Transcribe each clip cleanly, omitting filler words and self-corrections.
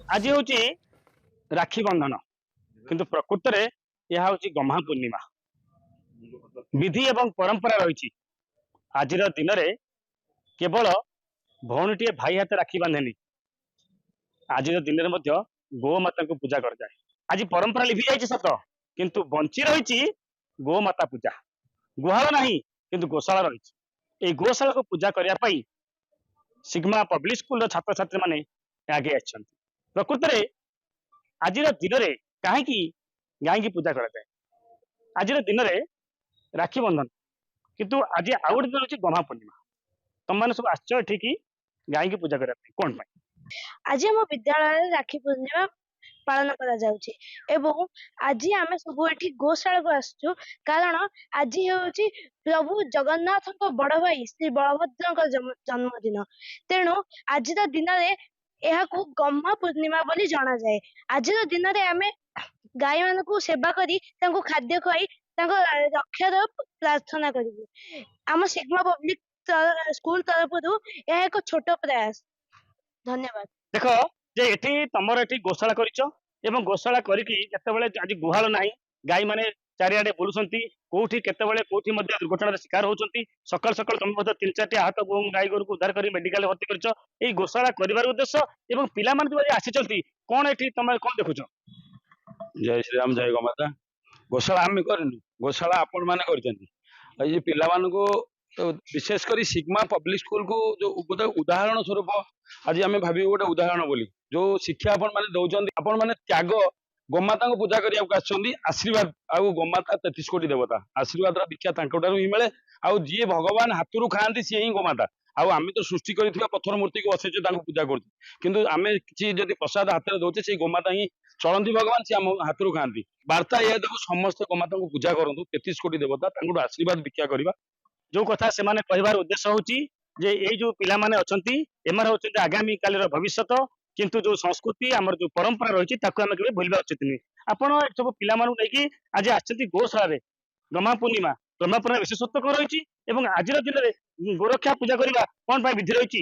आज हूँ राखी बंधन किंतु प्रकृत में यह हूँ गम्हा पूर्णिमा विधि एवं परंपरा रही आज दिन में केवल भौणी भाई हाथ राखी बांधेनी आज दिन में गोमाता को पूजा कर जाए। आज परंपरा लिभि जाए सत किंतु बंची रही गोमाता पूजा गुहाल नहीं किंतु गोशाला रही गोशाला को पूजा करने सिग्मा पब्लिक स्कूल छात्र छात्री माने आगे आछन। प्रकृत में आज दिन में कहीं गाय की पूजा करा जाए आज दिन में राखी बंधन किंतु आज आउ गोटे दिन हूँ गम्हा पूर्णिमा तुम मैंने सब आश्चर्य ठीक गाय की पूजा करने कौन आज आम विद्यालय राखी पूर्णिमा पालन करा जाउछि एवं आज आम सब एठी गोशाला को आसछु कारण आज हेउछि प्रभु जगन्नाथ को बड़ भाई श्री बलभद्र जन्मदिन तेणु आज दिन में यह गम्हा पूर्णिमा बोली जाना जाए। आज दिन में आम गाय मान को सेवा करी तांको खाद्य खुआई तांको रक्षार प्रार्थना करिबु। आम सिग्मा पब्लिक स्कूल तरफ यह एक छोट प्रयास। धन्यवाद। देख जे एठी तमर एठी गोशाला करिचो एवं गोशाला करिकी केतेबेले आज गुहाल नाही गाय माने चारिआडे बुलुसंती कोठी केतेबेले कोठी मध्ये दुर्घटनार शिकार होउचंती सकाळ सकाळ तुम मध्ये 3-4टी आहत गाय गोरु को उद्धार करी मेडिकल भर्ती करिचो एई गोशाला करिवार उद्देश्य एवं पिला मान जो आसीचंती कोन एठी तमे कोन देखुचो। जय श्री राम जय गोमाता। गोशाला आम करनु गोशाला आपण माने करचंती ए पिला मान को विशेषकर सिग्मा पब्लिक स्कूल को जो उदाहरण स्वरूप आज आम भावी गोटे उदाहरण बोली जो शिक्षा आपण माने दौरान आपण माने त्याग गोमाता को पूजा करने आशीर्वाद आउ गोमाता 33 कोटी देवता आशीर्वाद दीक्षा ही मिले आउ जी भगवान हाथरू खाती सी ही गोमाता आउ आम तो सृष्टि कर पत्थर मूर्ति को बसैचे पूजा करूँ आम किसी प्रसाद हाथ में दौचे से गोमाता ही चलती भगवान सी आम हाथरू खाती वार्ता यह देखो समस्त गोमाता को पूजा करूँ 33 कोटी देवता आशीर्वाद भिक्षा करवा जो कथा से माने कहबार उद्देश्य होची जे ए जो पिला माने अछंती एमार होची आगामी कालर भविष्यत किंतु जो संस्कृति आमर जो परंपरा रही ताकू आम केबे भूलबा उचित नहीं। आपण सब पिला मानु लेकी आज आछंती गोशाला रे गम्हा पूर्णिमा विशेषत्व कौन रही एवं आज दिन में गोरक्षा पूजा करवा कौन पाई विधि रही।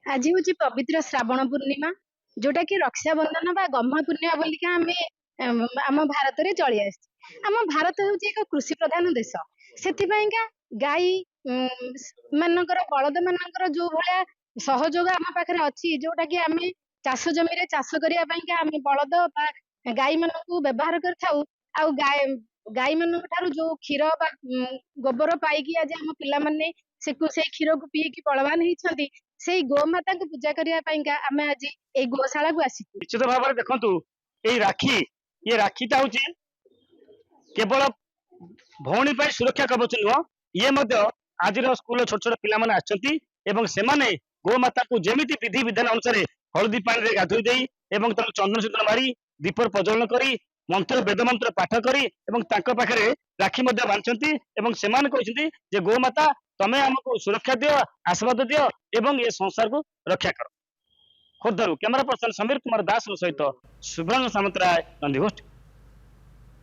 आज हूँ पवित्र श्रावण पूर्णिमा जोटा कि रक्षाबंधन बा गम्हा पूर्णिमा बोलिका आम भारत में चली आसी। आम भारत हूँ एक कृषि प्रधान देश सेथिपाइका गाई मानकर बलद मानकर जो भाया सहयोग आम पाखे अच्छी जोटा कि आम चाष जमी रे चाष करने आम बलद गाई मान व्यवहार कर गाई मान जो क्षीर गोबर पाई आज आम पिला से क्षीर को पीकी बलवान होती से गोमाता को पूजा करने आम आज ये गोशाला को आसी। निश्चित भाव में देखु ये राखीटा हूँ केवल भौणी पर सुरक्षा कवच नुह ये आज स्कूल छोट छोट पिला माने आछंती एवं सेमाने गोमाता को जेमिति विधि विधान अनुसार हलदी पानी रे गाधोई देई एवं ताको चंदन सिंदूर मारी दीपर प्रज्वलन करी मंत्र वेद मंत्र पाठ करी एवं तांको पाखरे राखी मध्ये बांधछंती एवं सेमाने कहछंती जे गोमाता तमे हमको सुरक्षा दियो आशीर्वाद दियो एवं ये संसार को रक्षा करो। खोर्धारू कैमरा पर्सन समीर कुमार दास सहित सुब्रह्मण्य सामंतराय नंदीघोष।